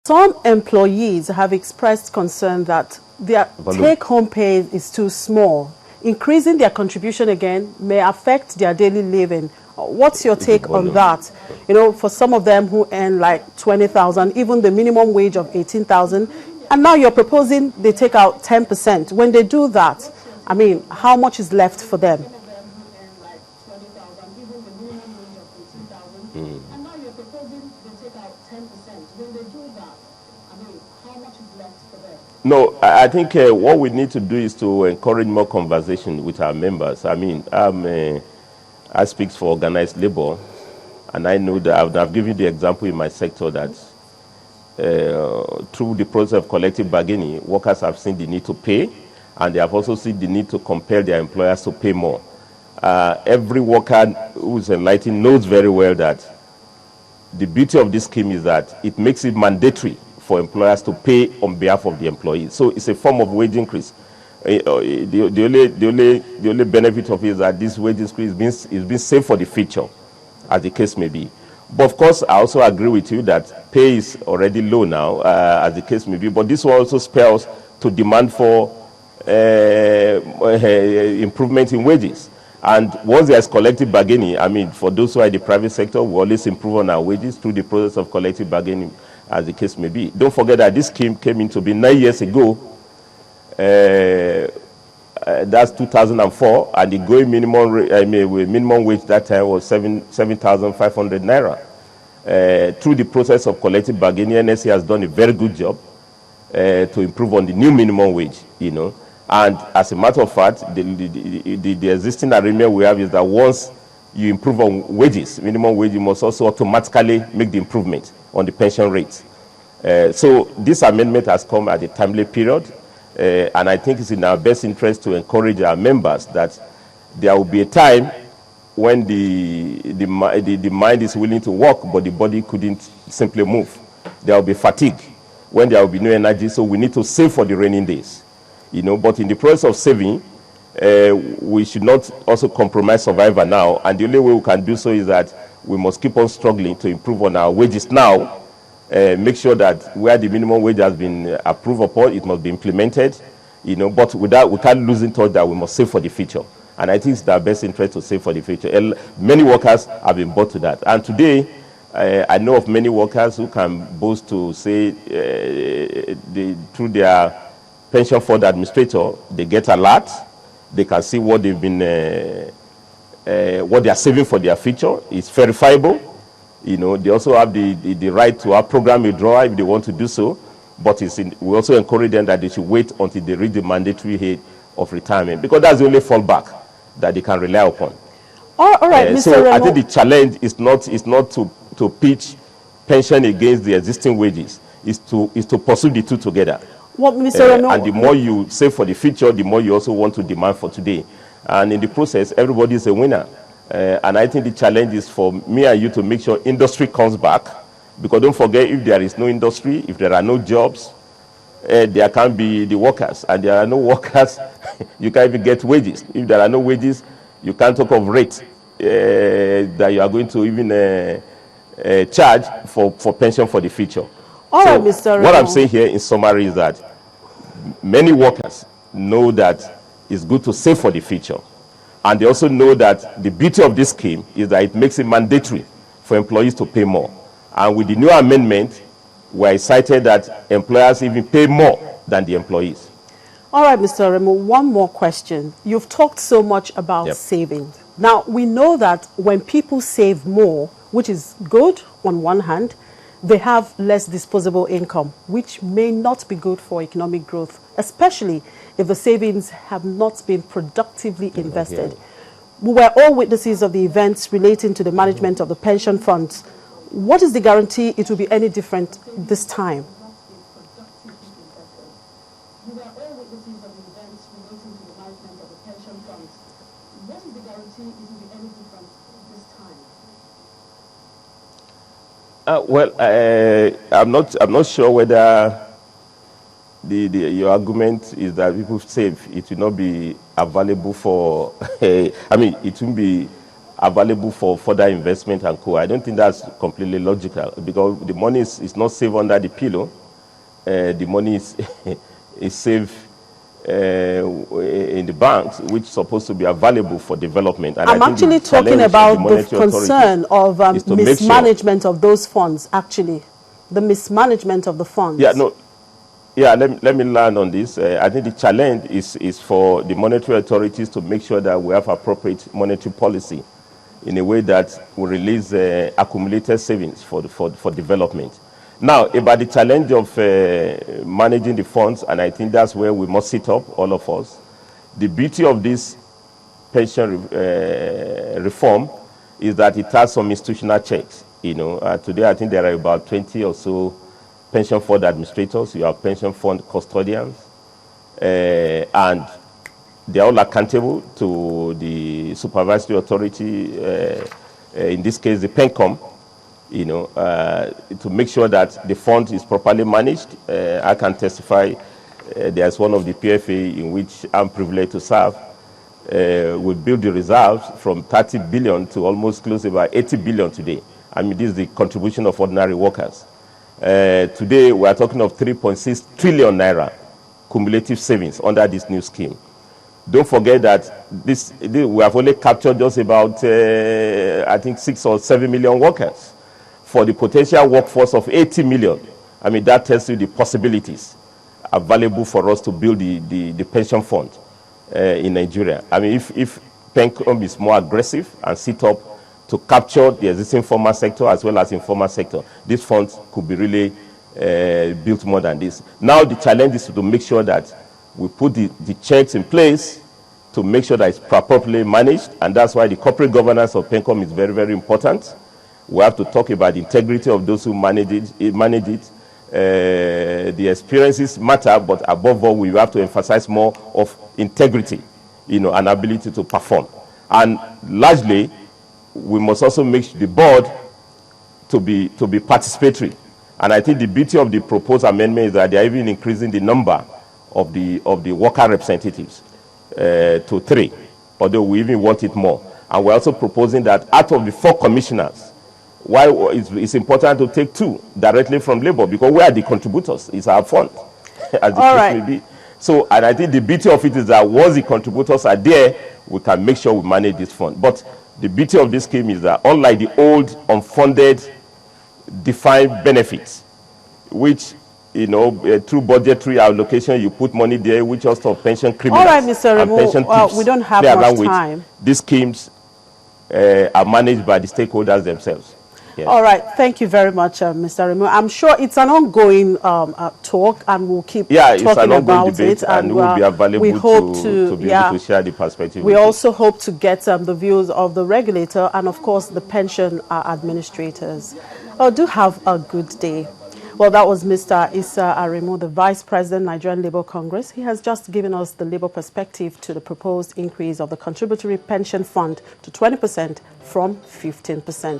Some employees have expressed concern that their take-home pay is too small. Increasing their contribution again may affect their daily living. What's your take on that? You know, for some of them who earn like 20,000, even the minimum wage of 18,000, and now you're proposing they take out 10%. When they do that, I mean, how much is left for them? No, I think what we need to do is to encourage more conversation with our members. I mean, I speak for organized labor, and I know that I've given the example in my sector that through the process of collective bargaining, workers have seen the need to pay, and they have also seen the need to compel their employers to pay more. Every worker who is enlightened knows very well that the beauty of this scheme is that it makes it mandatory for employers to pay on behalf of the employees. So it's a form of wage increase. The only benefit of it is that this wage increase is being saved for the future, as the case may be. But of course, I also agree with you that pay is already low now, as the case may be. But this will also spur us to demand for improvement in wages. And once there is collective bargaining, I mean, for those who are in the private sector, we always improve on our wages through the process of collective bargaining, as the case may be. Don't forget that this scheme came into being 9 years ago. That's 2004, and the going minimum wage that time was 7,500 naira. Through the process of collective bargaining, NSC has done a very good job to improve on the new minimum wage, you know. And as a matter of fact, the existing arrangement we have is that once you improve on wages, minimum wage, you must also automatically make the improvement on the pension rates. So this amendment has come at a timely period, and I think it's in our best interest to encourage our members that there will be a time when the mind is willing to work, but the body couldn't simply move. There will be fatigue when there will be no energy, so we need to save for the raining days. You know, but in the process of saving, we should not also compromise survival now, and the only way we can do so is that we must keep on struggling to improve on our wages now, make sure that where the minimum wage has been approved upon, it must be implemented, you know, but without, we can't lose in touch that we must save for the future. And I think it's our best interest to save for the future. Many workers have been brought to that. And today, I know of many workers who can boast to say through their pension fund administrator, they get a lot. They can see what they've been, what they are saving for their future. It's verifiable. You know, they also have the right to have program withdrawal if they want to do so. But we also encourage them that they should wait until they reach the mandatory age of retirement, because that's the only fallback that they can rely upon. All right, Mr. So Remo, I think the challenge is not to pitch pension against the existing wages. Is to pursue the two together. What, Mr. Remo, and the more you save for the future, the more you also want to demand for today. And in the process, everybody is a winner. And I think the challenge is for me and you to make sure industry comes back. Because don't forget, if there is no industry, if there are no jobs, there can't be the workers. And there are no workers, you can't even get wages. If there are no wages, you can't talk of rate that you are going to even charge for pension for the future. All right, Mr. What I'm saying here in summary is that many workers know that it's good to save for the future. And they also know that the beauty of this scheme is that it makes it mandatory for employees to pay more. And with the new amendment, we're excited that employers even pay more than the employees. All right, Mr. Remo, one more question. You've talked so much about saving. Now, we know that when people save more, which is good on one hand, they have less disposable income, which may not be good for economic growth, especially if the savings have not been productively invested. We were all witnesses of the events relating to the management of the pension funds. What is the guarantee it will be any different this time? Well, I'm not sure whether your argument is that people save, it will not be available for. I mean, it will be available for further investment and co. I don't think that's completely logical, because the money is not saved under the pillow. The money is, is saved in the banks, which is supposed to be available for development. And I'm actually talking about the concern of mismanagement of those funds, actually. The mismanagement of the funds. Yeah, no. Yeah, let me land on this. I think the challenge is for the monetary authorities to make sure that we have appropriate monetary policy in a way that will release accumulated savings for development. Now, about the challenge of managing the funds, and I think that's where we must sit up, all of us. The beauty of this pension reform is that it has some institutional checks. You know, today I think there are about 20 or so pension fund administrators. You have pension fund custodians, and they are all accountable to the supervisory authority, in this case the PENCOM, you know, to make sure that the fund is properly managed. I can testify, there's one of the PFA in which I'm privileged to serve. We build the reserves from 30 billion to almost close to about 80 billion today. I mean, this is the contribution of ordinary workers. Today, we are talking of 3.6 trillion naira cumulative savings under this new scheme. Don't forget that this we have only captured just about, I think, 6 or 7 million workers for the potential workforce of 80 million. I mean, that tells you the possibilities available for us to build the pension fund in Nigeria. I mean, if PENCOM is more aggressive and sit up to capture the existing formal sector as well as informal sector, these funds could be really built more than this. Now the challenge is to make sure that we put the checks in place to make sure that it's properly managed, and that's why the corporate governance of PENCOM is very, very important. We have to talk about the integrity of those who manage it. The experiences matter, but above all, we have to emphasize more of integrity, you know, and ability to perform. And largely, we must also make the board to be participatory. And I think the beauty of the proposed amendment is that they are even increasing the number of the worker representatives to 3, although we even want it more. And we're also proposing that out of the 4 commissioners, why it's important to take 2 directly from labor, because we are the contributors. It's our fund, as the case may be. So, and I think the beauty of it is that once the contributors are there, we can make sure we manage this fund. But the beauty of this scheme is that unlike the old unfunded defined benefits, which, you know, through budgetary allocation, you put money there, which also pension criminals. All right, Mr. Remo, we don't have much time. These schemes are managed by the stakeholders themselves. Yes. All right, thank you very much, Mr. Remo. I'm sure it's an ongoing talk, and we'll keep talking about debate, it. And we'll be available we hope to be able to share the perspective. We also hope to get the views of the regulator and, of course, the pension administrators. Do have a good day. Well, that was Mr. Issa Aremu, the Vice President, Nigerian Labour Congress. He has just given us the Labour perspective to the proposed increase of the contributory pension fund to 20% from 15%.